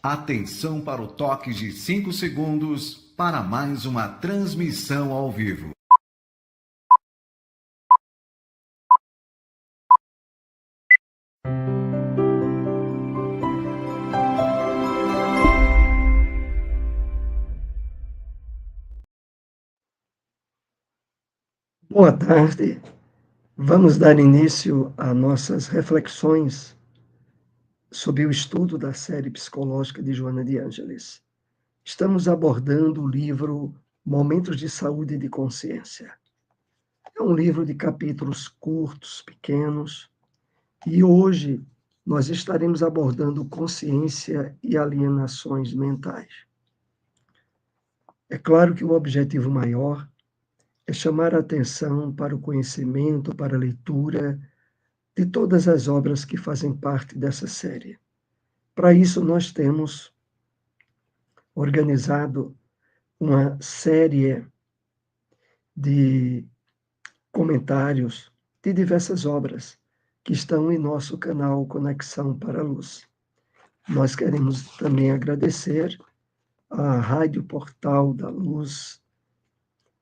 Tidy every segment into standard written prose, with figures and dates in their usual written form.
Atenção para o toque de 5 segundos para mais uma transmissão ao vivo. Boa tarde. Vamos dar início a nossas reflexões sobre o estudo da série psicológica de Joana de Ângeles. Estamos abordando o livro Momentos de Saúde e de Consciência. É um livro de capítulos curtos, pequenos, e hoje nós estaremos abordando consciência e alienações mentais. É claro que o objetivo maior é chamar a atenção para o conhecimento, para a leitura de todas as obras que fazem parte dessa série. Para isso, nós temos organizado uma série de comentários de diversas obras que estão em nosso canal Conexão para a Luz. Nós queremos também agradecer à Rádio Portal da Luz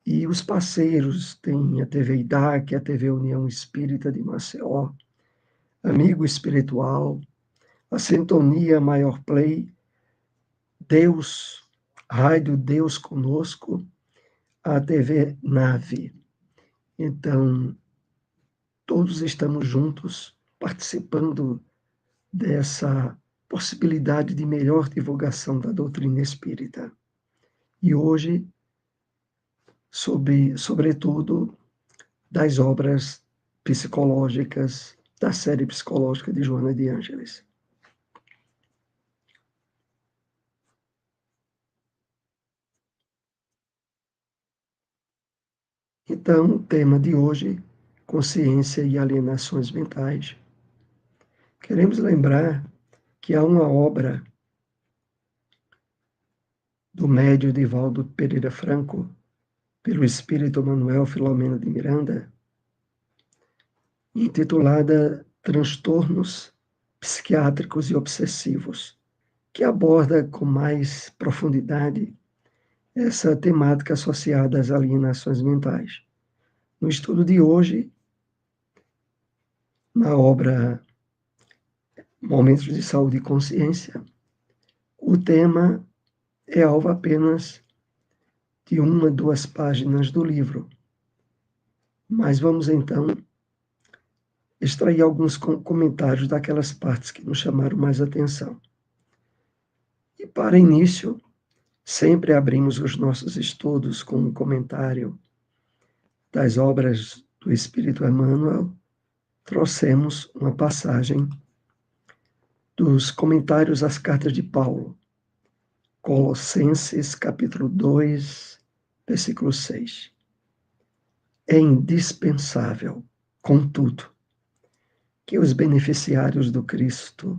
e os parceiros, tem a TV IDAC, a TV União Espírita de Maceió, Amigo Espiritual, a Sintonia Maior Play, Deus, Rádio Deus Conosco, a TV Nave. Então, todos estamos juntos participando dessa possibilidade de melhor divulgação da doutrina espírita. E hoje, sobretudo, das obras psicológicas, da série psicológica de Joana de Ângeles. Então, o tema de hoje, consciência e alienações mentais. Queremos lembrar que há uma obra do médium Divaldo Pereira Franco, pelo espírito Manuel Filomeno de Miranda, intitulada Transtornos Psiquiátricos e Obsessivos, que aborda com mais profundidade essa temática associada às alienações mentais. No estudo de hoje, na obra Momentos de Saúde e Consciência, o tema é alvo apenas de 1, 2 páginas do livro. Mas vamos então extrair alguns comentários daquelas partes que nos chamaram mais atenção. E para início, sempre abrimos os nossos estudos com um comentário das obras do Espírito Emmanuel. Trouxemos uma passagem dos comentários às cartas de Paulo, Colossenses, capítulo 2, versículo 6. É indispensável, contudo, que os beneficiários do Cristo,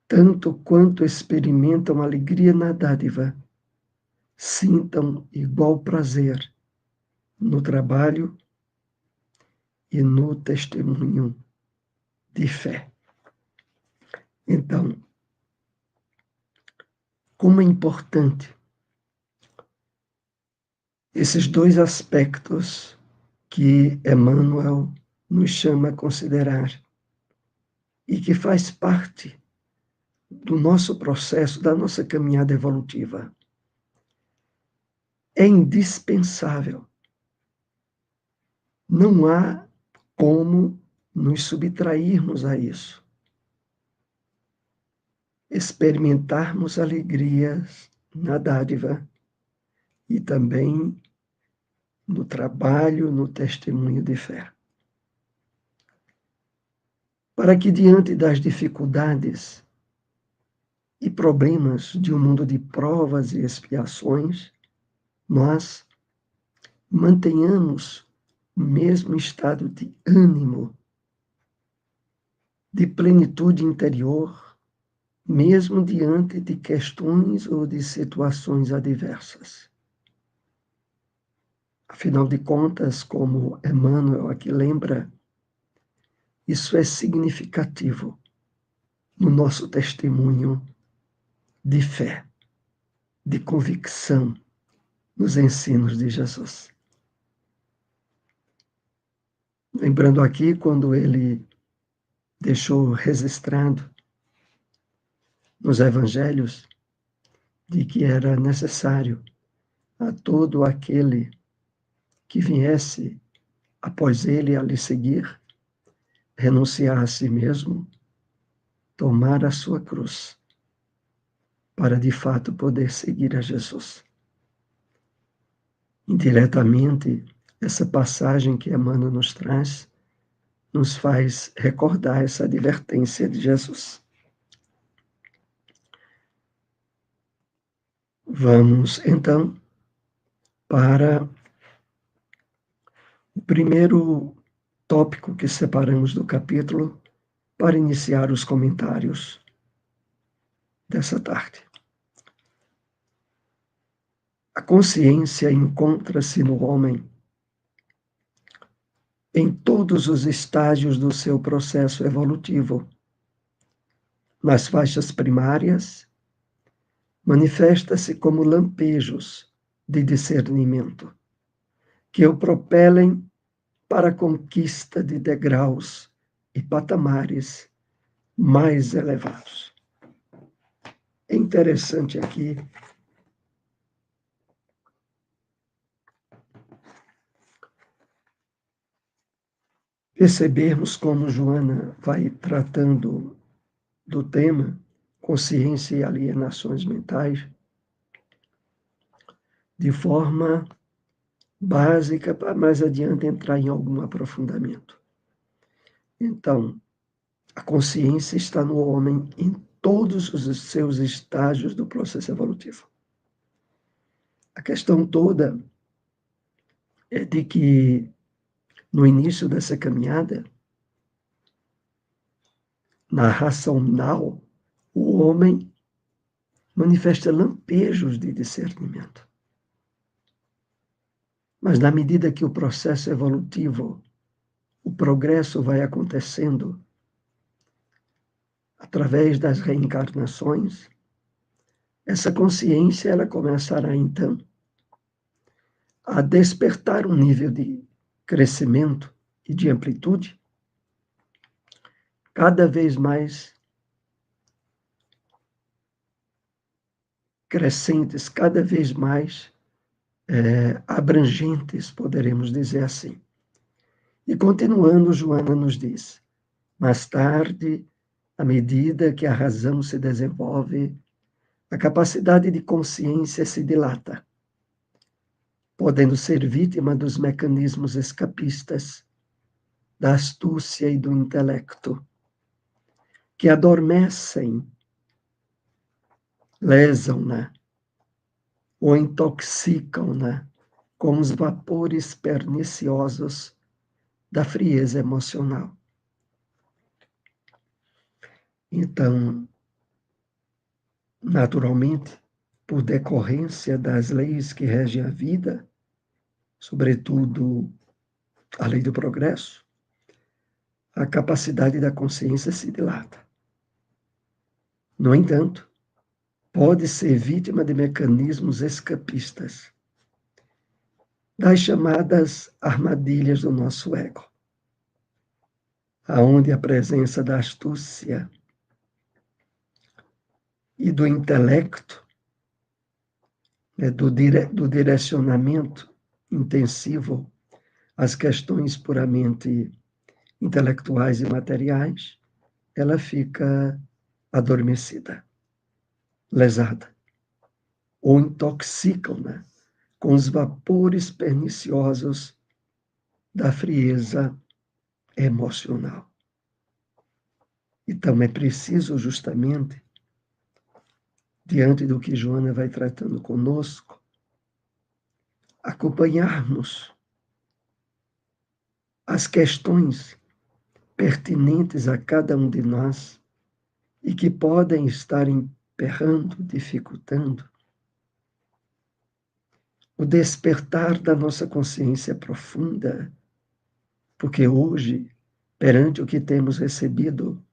tanto quanto experimentam alegria na dádiva, sintam igual prazer no trabalho e no testemunho de fé. Então, como é importante esses dois aspectos que Emmanuel nos chama a considerar e que faz parte do nosso processo, da nossa caminhada evolutiva. É indispensável. Não há como nos subtrairmos a isso. Experimentarmos alegrias na dádiva e também no trabalho, no testemunho de fé. Para que diante das dificuldades e problemas de um mundo de provas e expiações, nós mantenhamos o mesmo estado de ânimo, de plenitude interior, mesmo diante de questões ou de situações adversas. Afinal de contas, como Emmanuel aqui lembra, isso é significativo no nosso testemunho de fé, de convicção nos ensinos de Jesus. Lembrando aqui quando ele deixou registrado nos evangelhos de que era necessário a todo aquele que viesse após ele a lhe seguir, renunciar a si mesmo, tomar a sua cruz, para de fato poder seguir a Jesus. Indiretamente, essa passagem que Emmanuel nos traz, nos faz recordar essa advertência de Jesus. Vamos, então, para o primeiro tópico que separamos do capítulo para iniciar os comentários dessa tarde. A consciência encontra-se no homem em todos os estágios do seu processo evolutivo. Nas faixas primárias, manifesta-se como lampejos de discernimento, que o propelem para a conquista de degraus e patamares mais elevados. É interessante aqui percebermos como Joana vai tratando do tema consciência e alienações mentais de forma básica, para mais adiante entrar em algum aprofundamento. Então, a consciência está no homem em todos os seus estágios do processo evolutivo. A questão toda é de que, no início dessa caminhada, na ração now, o homem manifesta lampejos de discernimento. Mas, na medida que o processo evolutivo, o progresso vai acontecendo, através das reencarnações, essa consciência ela começará, então, a despertar um nível de crescimento e de amplitude cada vez mais crescentes, cada vez mais abrangentes, poderemos dizer assim. E continuando, Joana nos diz, mais tarde, à medida que a razão se desenvolve, a capacidade de consciência se dilata, podendo ser vítima dos mecanismos escapistas, da astúcia e do intelecto, que adormecem, lesam-na ou intoxicam-na com os vapores perniciosos da frieza emocional. Então, naturalmente, por decorrência das leis que regem a vida, sobretudo a lei do progresso, a capacidade da consciência se dilata. No entanto, pode ser vítima de mecanismos escapistas, das chamadas armadilhas do nosso ego, aonde a presença da astúcia e do intelecto, do direcionamento intensivo às questões puramente intelectuais e materiais, ela fica adormecida, lesada, ou intoxicam-na com os vapores perniciosos da frieza emocional. Então é preciso justamente, diante do que Joana vai tratando conosco, acompanharmos as questões pertinentes a cada um de nós e que podem estar emperrando, dificultando o despertar da nossa consciência profunda, porque hoje, perante o que temos recebido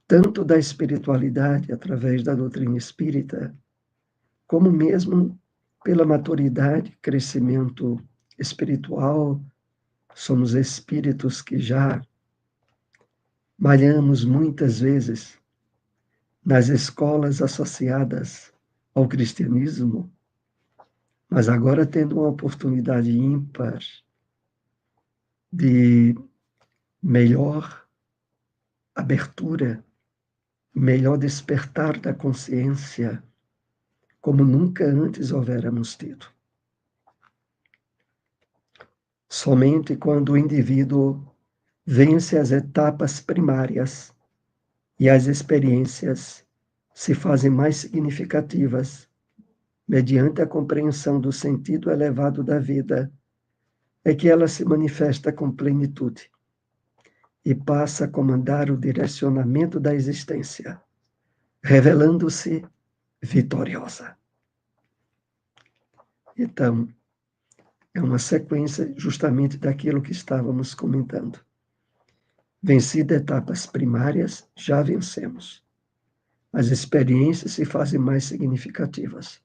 tanto da espiritualidade através da doutrina espírita, como mesmo pela maturidade, crescimento espiritual. Somos espíritos que já malhamos muitas vezes nas escolas associadas ao cristianismo, mas agora tendo uma oportunidade ímpar de melhor abertura, melhor despertar da consciência, como nunca antes houvéramos tido. Somente quando o indivíduo vence as etapas primárias e as experiências se fazem mais significativas, mediante a compreensão do sentido elevado da vida, é que ela se manifesta com plenitude e passa a comandar o direcionamento da existência, revelando-se vitoriosa. Então, é uma sequência justamente daquilo que estávamos comentando. Vencida etapas primárias, já vencemos. As experiências se fazem mais significativas,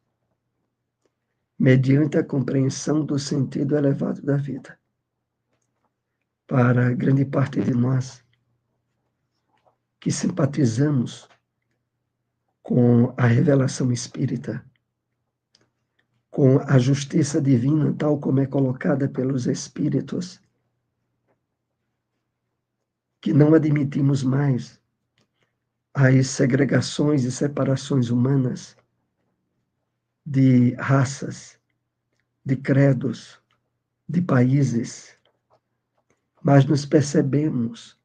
mediante a compreensão do sentido elevado da vida. Para grande parte de nós que simpatizamos com a revelação espírita, com a justiça divina, tal como é colocada pelos Espíritos, que não admitimos mais as segregações e separações humanas de raças, de credos, de países, mas nos percebemos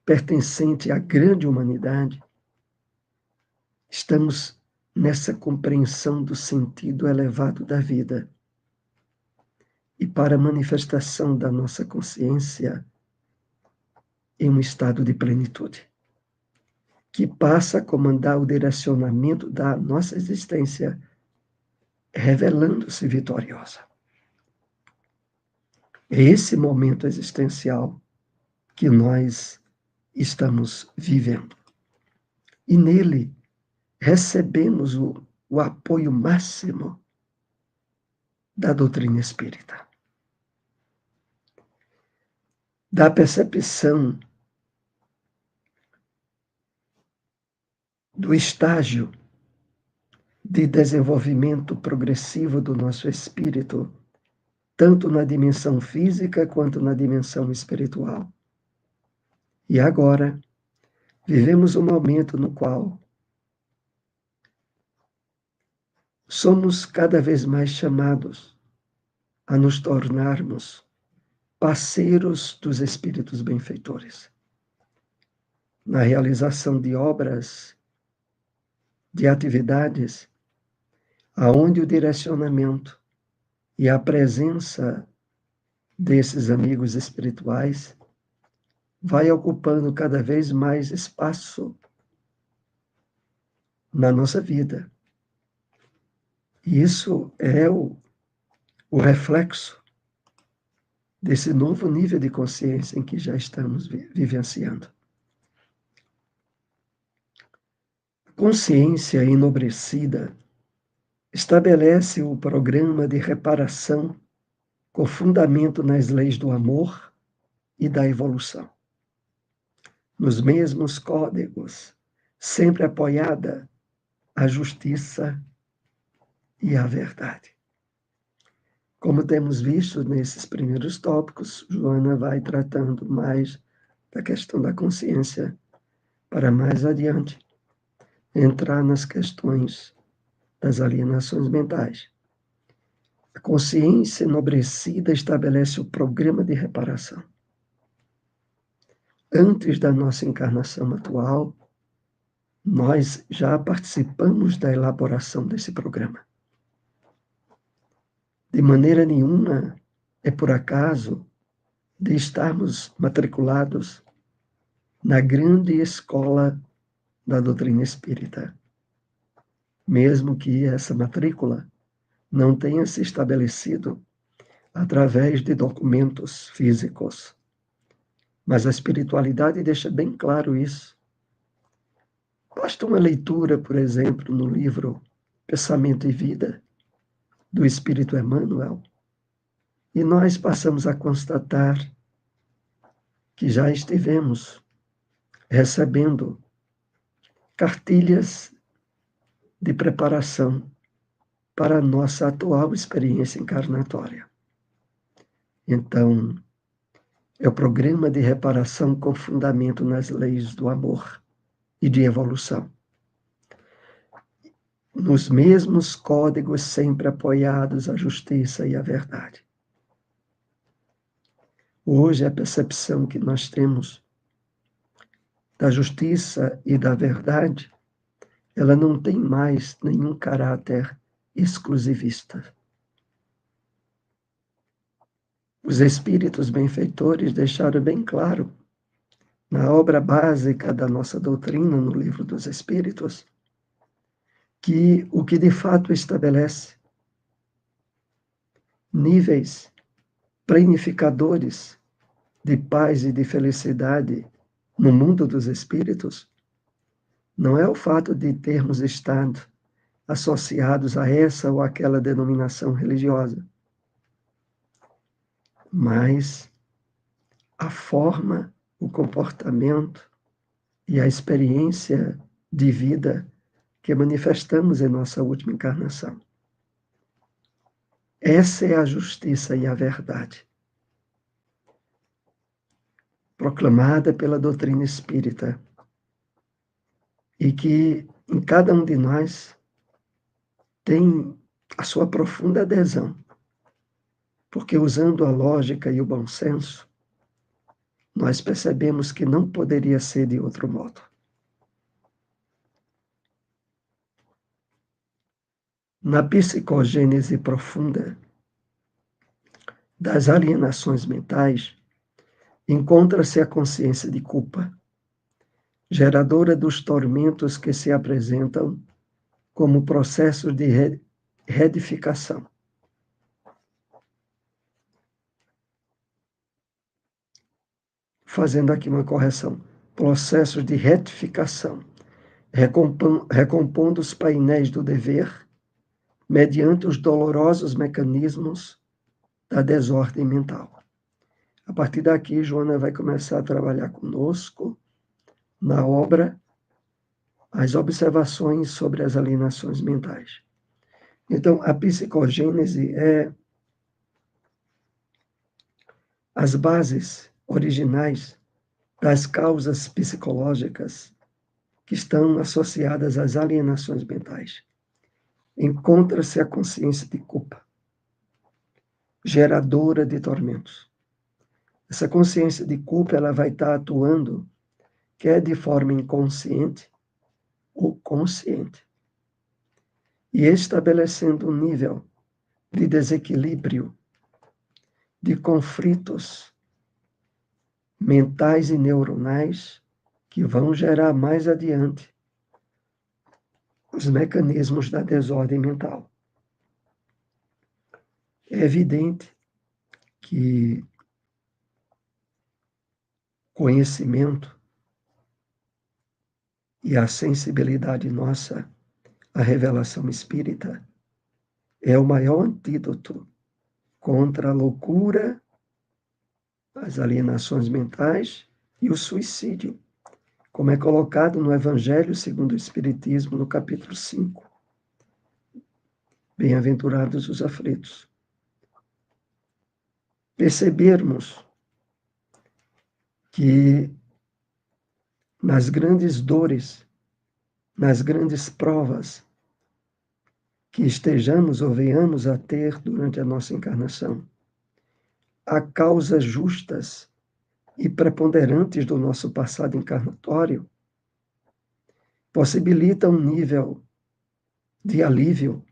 pertencente à grande humanidade. Estamos nessa compreensão do sentido elevado da vida. E para a manifestação da nossa consciência em um estado de plenitude, que passa a comandar o direcionamento da nossa existência, revelando-se vitoriosa. É esse momento existencial que nós estamos vivendo. E nele recebemos o apoio máximo da doutrina espírita, da percepção do estágio de desenvolvimento progressivo do nosso espírito, tanto na dimensão física quanto na dimensão espiritual. E agora, vivemos um momento no qual somos cada vez mais chamados a nos tornarmos parceiros dos espíritos benfeitores, na realização de obras, de atividades, aonde o direcionamento e a presença desses amigos espirituais vai ocupando cada vez mais espaço na nossa vida. E isso é o reflexo desse novo nível de consciência em que já estamos vivenciando. A consciência enobrecida estabelece o programa de reparação com fundamento nas leis do amor e da evolução. Nos mesmos códigos, sempre apoiada a justiça e a verdade. Como temos visto nesses primeiros tópicos, Joana vai tratando mais da questão da consciência, para mais adiante entrar nas questões das alienações mentais. A consciência enobrecida estabelece o programa de reparação. Antes da nossa encarnação atual, nós já participamos da elaboração desse programa. De maneira nenhuma é por acaso de estarmos matriculados na grande escola da doutrina espírita, mesmo que essa matrícula não tenha se estabelecido através de documentos físicos. Mas a espiritualidade deixa bem claro isso, Basta uma leitura, por exemplo, no livro Pensamento e Vida, do Espírito Emmanuel, e nós passamos a constatar que já estivemos recebendo cartilhas de preparação para a nossa atual experiência encarnatória. Então, é o programa de reparação com fundamento nas leis do amor e de evolução. Nos mesmos códigos sempre apoiados à justiça e à verdade. Hoje, a percepção que nós temos da justiça e da verdade, ela não tem mais nenhum caráter exclusivista. Os espíritos benfeitores deixaram bem claro, na obra básica da nossa doutrina, no Livro dos Espíritos, que o que de fato estabelece níveis planificadores de paz e de felicidade no mundo dos espíritos não é o fato de termos estado associados a essa ou aquela denominação religiosa, mas a forma, o comportamento e a experiência de vida que manifestamos em nossa última encarnação. Essa é a justiça e a verdade, proclamada pela doutrina espírita, e que em cada um de nós tem a sua profunda adesão, porque usando a lógica e o bom senso, nós percebemos que não poderia ser de outro modo. Na psicogênese profunda das alienações mentais, encontra-se a consciência de culpa, geradora dos tormentos que se apresentam como processos de reedificação. Fazendo aqui uma correção, processos de retificação, recompondo os painéis do dever mediante os dolorosos mecanismos da desordem mental. A partir daqui, Joana vai começar a trabalhar conosco na obra as observações sobre as alienações mentais. Então, a psicogênese é as bases originais das causas psicológicas que estão associadas às alienações mentais. Encontra-se a consciência de culpa, geradora de tormentos. Essa consciência de culpa, ela vai estar atuando, quer de forma inconsciente ou consciente, e estabelecendo um nível de desequilíbrio, de conflitos mentais e neuronais que vão gerar mais adiante os mecanismos da desordem mental. É evidente que conhecimento e a sensibilidade nossa à revelação espírita é o maior antídoto contra a loucura, as alienações mentais e o suicídio, como é colocado no Evangelho segundo o Espiritismo, no capítulo 5. Bem-aventurados os aflitos. Percebermos que nas grandes dores, nas grandes provas que estejamos ou venhamos a ter durante a nossa encarnação, há causas justas e preponderantes do nosso passado encarnatório, possibilita um nível de alívio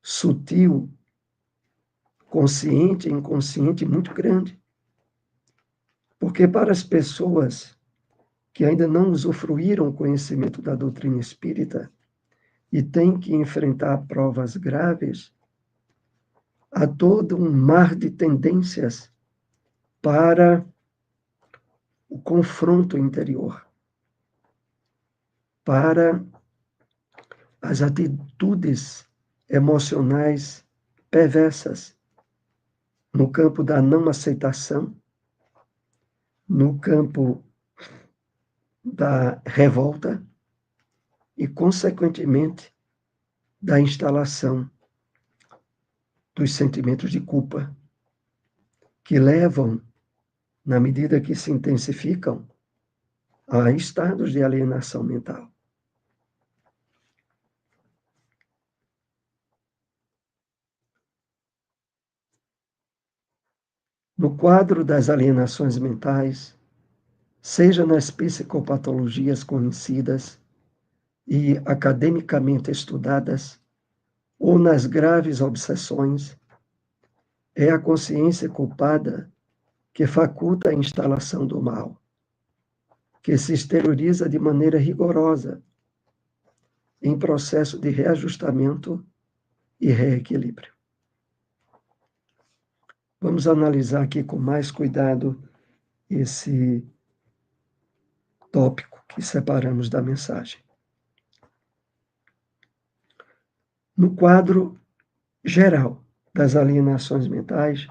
sutil, consciente e inconsciente muito grande. Porque para as pessoas que ainda não usufruíram o conhecimento da doutrina espírita e têm que enfrentar provas graves, há todo um mar de tendências para o confronto interior. para as atitudes emocionais perversas no campo da não aceitação, no campo da revolta e, consequentemente, da instalação dos sentimentos de culpa, que levam, na medida que se intensificam, a estados de alienação mental. No quadro das alienações mentais, seja nas psicopatologias conhecidas e academicamente estudadas, ou nas graves obsessões, é a consciência culpada que faculta a instalação do mal, que se exterioriza de maneira rigorosa em processo de reajustamento e reequilíbrio. Vamos analisar aqui com mais cuidado esse tópico que separamos da mensagem. No quadro geral das alienações mentais,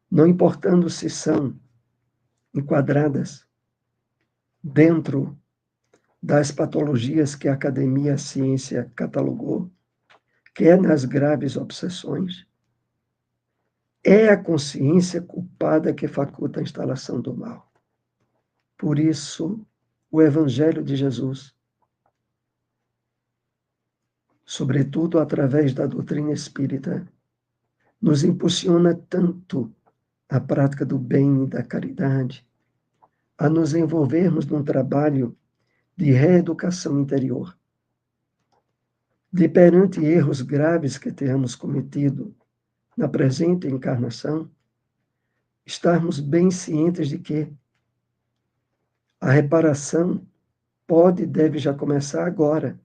não importando se são enquadradas dentro das patologias que a academia e a ciência catalogou, quer nas graves obsessões, é a consciência culpada que faculta a instalação do mal. Por isso, o Evangelho de Jesus, sobretudo através da doutrina espírita, nos impulsiona tanto a prática do bem e da caridade, a nos envolvermos num trabalho de reeducação interior, de perante erros graves que tenhamos cometido na presente encarnação, estarmos bem cientes de que a reparação pode e deve já começar agora,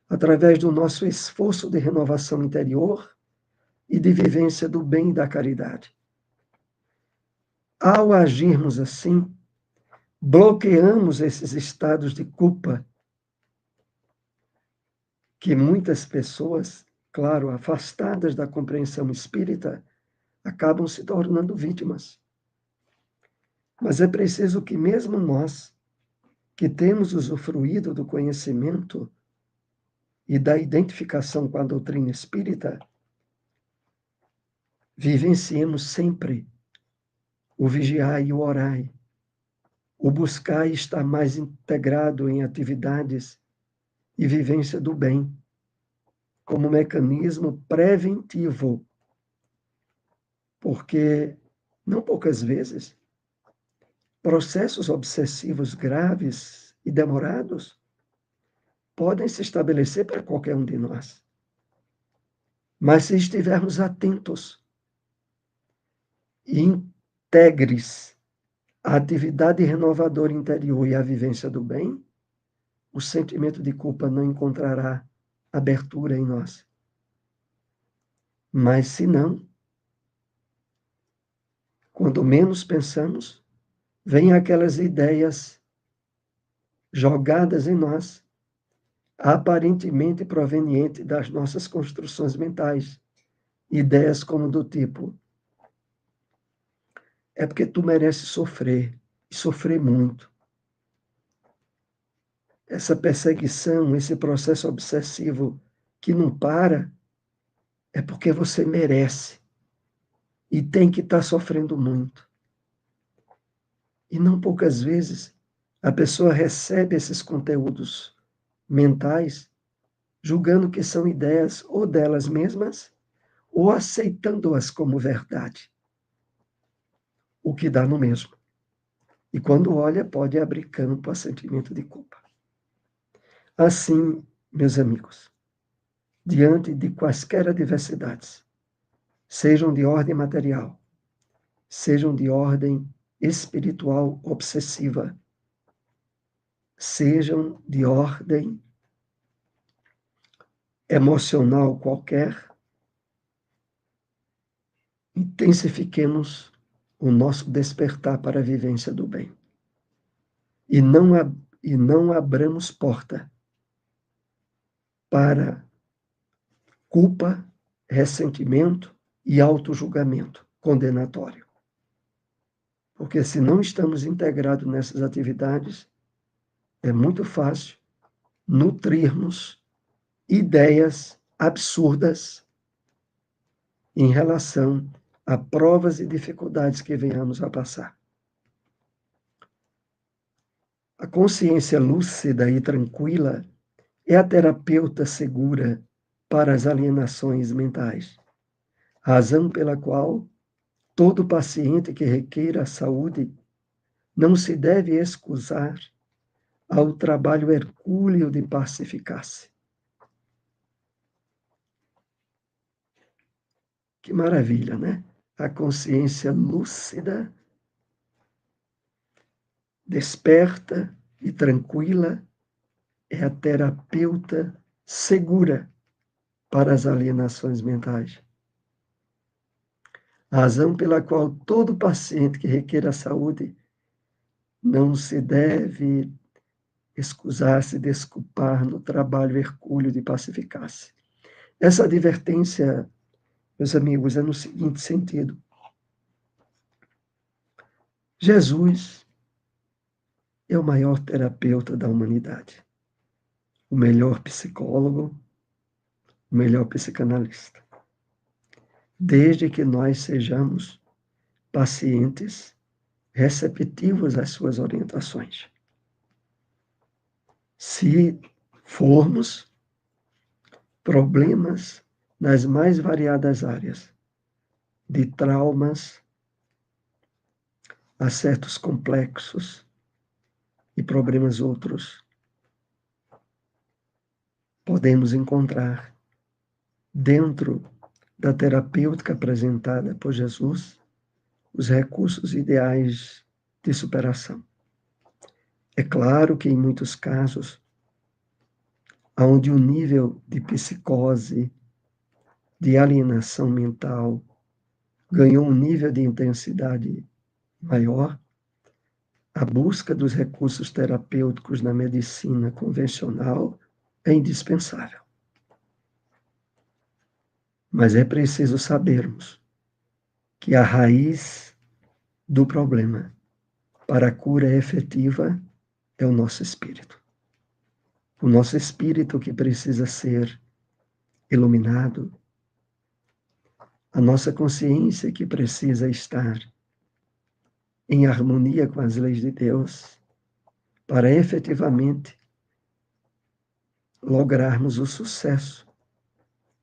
através do nosso esforço de renovação interior e de vivência do bem e da caridade. Ao agirmos assim, bloqueamos esses estados de culpa que muitas pessoas, claro, afastadas da compreensão espírita, acabam se tornando vítimas. Mas é preciso que mesmo nós, que temos usufruído do conhecimento e da identificação com a doutrina espírita, vivenciemos sempre o vigiai e o orai, o buscar e estar mais integrado em atividades e vivência do bem, como mecanismo preventivo, porque, não poucas vezes, processos obsessivos graves e demorados podem se estabelecer para qualquer um de nós. Mas se estivermos atentos e integres a atividade renovadora interior e a vivência do bem, o sentimento de culpa não encontrará abertura em nós. Mas se não, quando menos pensamos, vêm aquelas ideias jogadas em nós, aparentemente provenientes das nossas construções mentais. Ideias como do tipo: é porque tu mereces sofrer, e sofrer muito. Essa perseguição, esse processo obsessivo que não para, é porque você merece e tem que estar sofrendo muito. E não poucas vezes a pessoa recebe esses conteúdos mentais julgando que são ideias ou delas mesmas ou aceitando-as como verdade, o que dá no mesmo. E quando olha, pode abrir campo a sentimento de culpa. Assim, meus amigos, diante de quaisquer adversidades, sejam de ordem material, sejam de ordem espiritual obsessiva, sejam de ordem emocional qualquer, intensifiquemos o nosso despertar para a vivência do bem. E não e não abramos porta para culpa, ressentimento e autojulgamento condenatório. Porque se não estamos integrados nessas atividades, é muito fácil nutrirmos ideias absurdas em relação a provas e dificuldades que venhamos a passar. A consciência lúcida e tranquila é a terapeuta segura para as alienações mentais, razão pela qual todo paciente que requeira a saúde não se deve excusar ao trabalho hercúleo de pacificar-se. Que maravilha, né? A consciência lúcida, desperta e tranquila é a terapeuta segura para as alienações mentais. A razão pela qual todo paciente que requer a saúde não se deve excusar-se, desculpar no trabalho hercúleo de pacificar-se. Essa advertência, meus amigos, é no seguinte sentido. Jesus é o maior terapeuta da humanidade, o melhor psicólogo, o melhor psicanalista. Desde que nós sejamos pacientes, receptivos às suas orientações. Se formos problemas nas mais variadas áreas, de traumas a certos complexos e problemas outros, podemos encontrar dentro da terapêutica apresentada por Jesus os recursos ideais de superação. É claro que em muitos casos, onde o nível de psicose, de alienação mental, ganhou um nível de intensidade maior, a busca dos recursos terapêuticos na medicina convencional é indispensável. Mas é preciso sabermos que a raiz do problema para a cura efetiva é o nosso espírito. O nosso espírito que precisa ser iluminado, a nossa consciência que precisa estar em harmonia com as leis de Deus, para efetivamente lograrmos o sucesso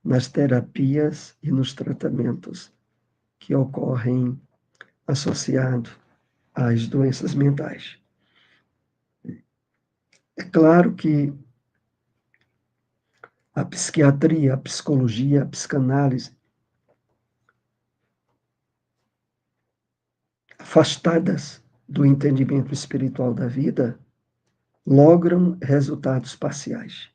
nas terapias e nos tratamentos que ocorrem associados às doenças mentais. É claro que a psiquiatria, a psicologia, a psicanálise, afastadas do entendimento espiritual da vida, logram resultados parciais.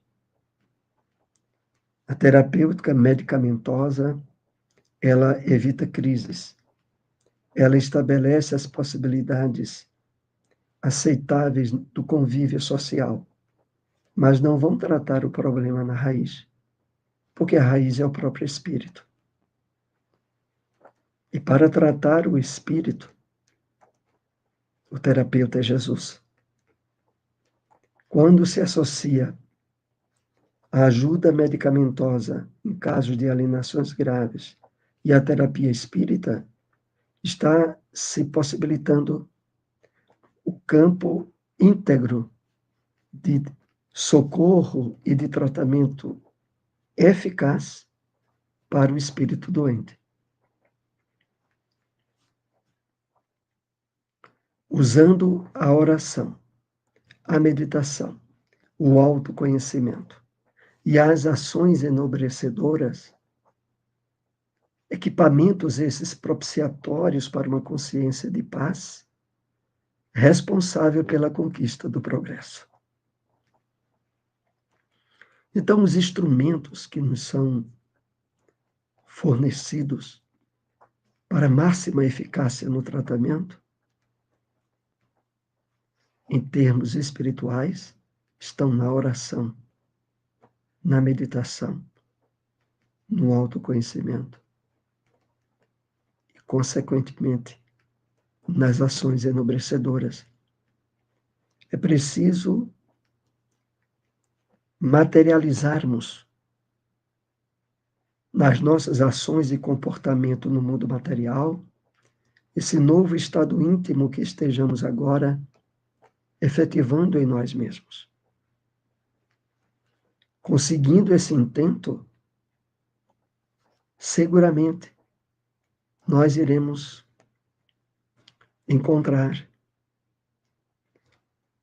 A terapêutica medicamentosa, ela evita crises. Ela estabelece as possibilidades aceitáveis do convívio social, mas não vão tratar o problema na raiz, porque a raiz é o próprio espírito. E para tratar o espírito, o terapeuta é Jesus. Quando se associa a ajuda medicamentosa em casos de alienações graves e a terapia espírita, está se possibilitando o campo íntegro de socorro e de tratamento eficaz para o espírito doente. Usando a oração, a meditação, o autoconhecimento e as ações enobrecedoras, equipamentos esses propiciatórios para uma consciência de paz, responsável pela conquista do progresso. Então, os instrumentos que nos são fornecidos para máxima eficácia no tratamento em termos espirituais, estão na oração, na meditação, no autoconhecimento e, consequentemente, nas ações enobrecedoras. É preciso materializarmos nas nossas ações e comportamento no mundo material esse novo estado íntimo que estejamos agora efetivando em nós mesmos. Conseguindo esse intento, seguramente nós iremos encontrar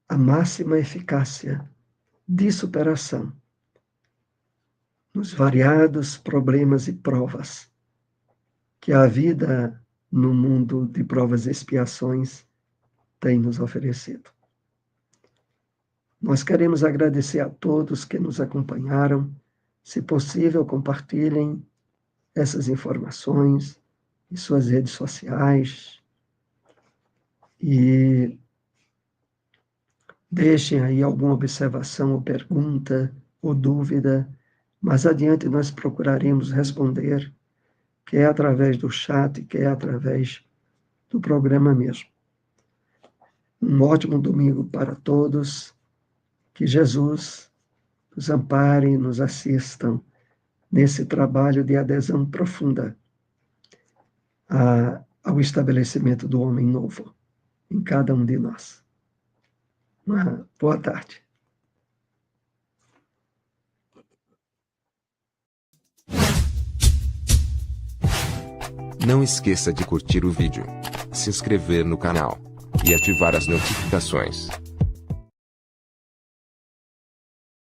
a máxima eficácia de superação nos variados problemas e provas que a vida no mundo de provas e expiações tem nos oferecido. Nós queremos agradecer a todos que nos acompanharam. Se possível, compartilhem essas informações em suas redes sociais e deixem aí alguma observação ou pergunta ou dúvida. Mais adiante nós procuraremos responder, quer através do chat, quer através do programa mesmo. Um ótimo domingo para todos. Que Jesus nos ampare e nos assistam nesse trabalho de adesão profunda ao estabelecimento do homem novo em cada um de nós. Uma boa tarde. Não esqueça de curtir o vídeo, se inscrever no canal e ativar as notificações.